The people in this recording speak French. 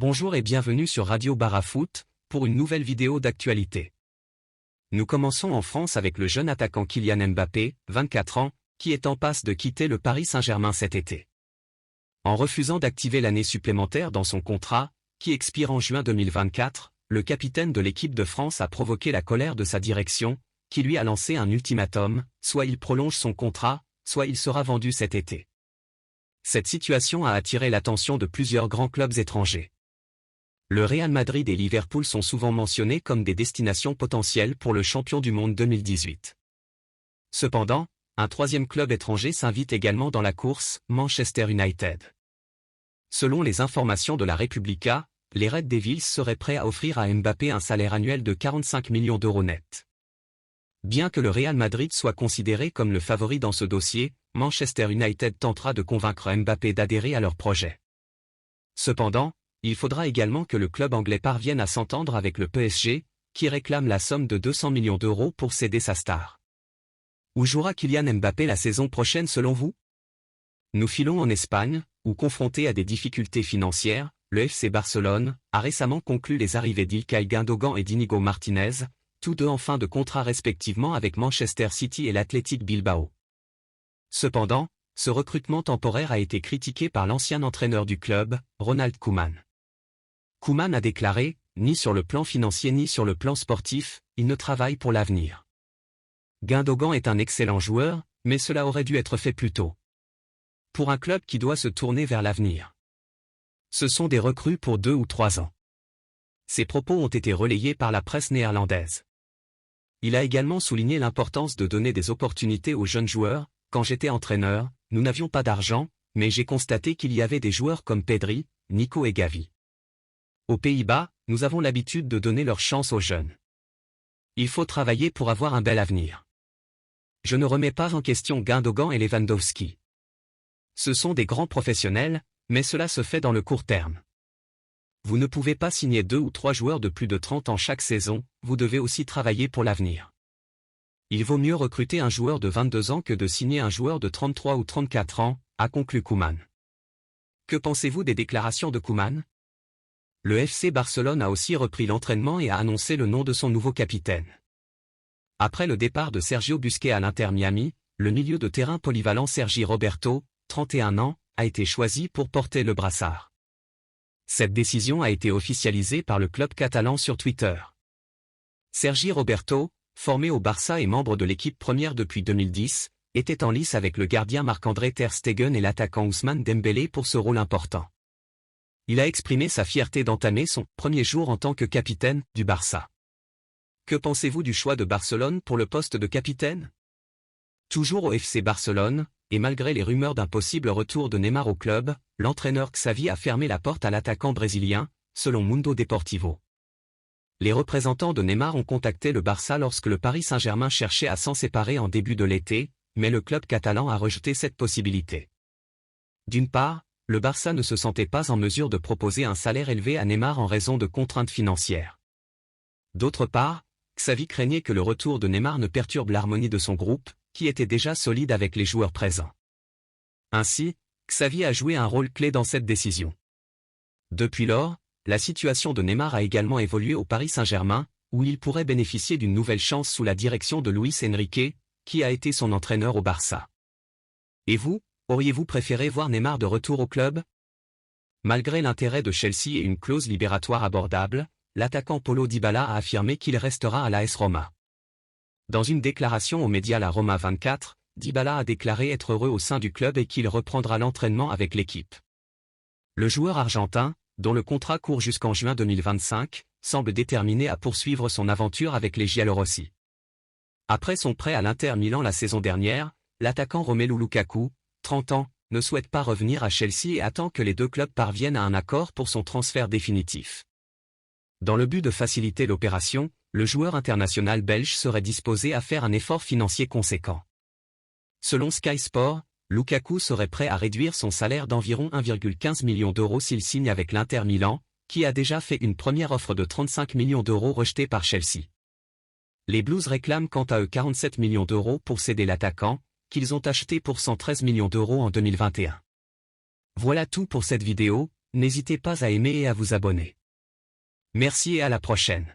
Bonjour et bienvenue sur Radio Barafoot, pour une nouvelle vidéo d'actualité. Nous commençons en France avec le jeune attaquant Kylian Mbappé, 24 ans, qui est en passe de quitter le Paris Saint-Germain cet été. En refusant d'activer l'année supplémentaire dans son contrat, qui expire en juin 2024, le capitaine de l'équipe de France a provoqué la colère de sa direction, qui lui a lancé un ultimatum, soit il prolonge son contrat, soit il sera vendu cet été. Cette situation a attiré l'attention de plusieurs grands clubs étrangers. Le Real Madrid et Liverpool sont souvent mentionnés comme des destinations potentielles pour le champion du monde 2018. Cependant, un troisième club étranger s'invite également dans la course, Manchester United. Selon les informations de la Repubblica, les Red Devils seraient prêts à offrir à Mbappé un salaire annuel de 45 millions d'euros net. Bien que le Real Madrid soit considéré comme le favori dans ce dossier, Manchester United tentera de convaincre Mbappé d'adhérer à leur projet. Cependant, il faudra également que le club anglais parvienne à s'entendre avec le PSG, qui réclame la somme de 200 millions d'euros pour céder sa star. Où jouera Kylian Mbappé la saison prochaine selon vous? Nous filons en Espagne, où confronté à des difficultés financières, le FC Barcelone a récemment conclu les arrivées d'Ilkay Gundogan et d'Inigo Martinez, tous deux en fin de contrat respectivement avec Manchester City et l'Athletic Bilbao. Cependant, ce recrutement temporaire a été critiqué par l'ancien entraîneur du club, Ronald Koeman. Koeman a déclaré, ni sur le plan financier ni sur le plan sportif, il ne travaille pour l'avenir. Gundogan est un excellent joueur, mais cela aurait dû être fait plus tôt. Pour un club qui doit se tourner vers l'avenir. Ce sont des recrues pour 2 ou 3 ans. Ces propos ont été relayés par la presse néerlandaise. Il a également souligné l'importance de donner des opportunités aux jeunes joueurs. Quand j'étais entraîneur, nous n'avions pas d'argent, mais j'ai constaté qu'il y avait des joueurs comme Pedri, Nico et Gavi. Aux Pays-Bas, nous avons l'habitude de donner leur chance aux jeunes. Il faut travailler pour avoir un bel avenir. Je ne remets pas en question Gundogan et Lewandowski. Ce sont des grands professionnels, mais cela se fait dans le court terme. Vous ne pouvez pas signer 2 ou 3 joueurs de plus de 30 ans chaque saison, vous devez aussi travailler pour l'avenir. Il vaut mieux recruter un joueur de 22 ans que de signer un joueur de 33 ou 34 ans, a conclu Koeman. Que pensez-vous des déclarations de Koeman? Le FC Barcelone a aussi repris l'entraînement et a annoncé le nom de son nouveau capitaine. Après le départ de Sergio Busquets à l'Inter Miami, le milieu de terrain polyvalent Sergi Roberto, 31 ans, a été choisi pour porter le brassard. Cette décision a été officialisée par le club catalan sur Twitter. Sergi Roberto, formé au Barça et membre de l'équipe première depuis 2010, était en lice avec le gardien Marc-André ter Stegen et l'attaquant Ousmane Dembélé pour ce rôle important. Il a exprimé sa fierté d'entamer son premier jour en tant que capitaine du Barça. Que pensez-vous du choix de Barcelone pour le poste de capitaine? Toujours au FC Barcelone, et malgré les rumeurs d'un possible retour de Neymar au club, l'entraîneur Xavi a fermé la porte à l'attaquant brésilien, selon Mundo Deportivo. Les représentants de Neymar ont contacté le Barça lorsque le Paris Saint-Germain cherchait à s'en séparer en début de l'été, mais le club catalan a rejeté cette possibilité. D'une part, le Barça ne se sentait pas en mesure de proposer un salaire élevé à Neymar en raison de contraintes financières. D'autre part, Xavi craignait que le retour de Neymar ne perturbe l'harmonie de son groupe, qui était déjà solide avec les joueurs présents. Ainsi, Xavi a joué un rôle clé dans cette décision. Depuis lors, la situation de Neymar a également évolué au Paris Saint-Germain, où il pourrait bénéficier d'une nouvelle chance sous la direction de Luis Enrique, qui a été son entraîneur au Barça. Et vous, auriez-vous préféré voir Neymar de retour au club? Malgré l'intérêt de Chelsea et une clause libératoire abordable, l'attaquant Paulo Dybala a affirmé qu'il restera à l'AS Roma. Dans une déclaration aux médias La Roma 24, Dybala a déclaré être heureux au sein du club et qu'il reprendra l'entraînement avec l'équipe. Le joueur argentin, dont le contrat court jusqu'en juin 2025, semble déterminé à poursuivre son aventure avec les Giallorossi. Après son prêt à l'Inter Milan la saison dernière, l'attaquant Romelu Lukaku, 30 ans, ne souhaite pas revenir à Chelsea et attend que les deux clubs parviennent à un accord pour son transfert définitif. Dans le but de faciliter l'opération, le joueur international belge serait disposé à faire un effort financier conséquent. Selon Sky Sport, Lukaku serait prêt à réduire son salaire d'environ 1,15 million d'euros s'il signe avec l'Inter Milan, qui a déjà fait une première offre de 35 millions d'euros rejetée par Chelsea. Les Blues réclament quant à eux 47 millions d'euros pour céder l'attaquant, qu'ils ont acheté pour 113 millions d'euros en 2021. Voilà tout pour cette vidéo, N'hésitez pas à aimer et à vous abonner. Merci et à la prochaine.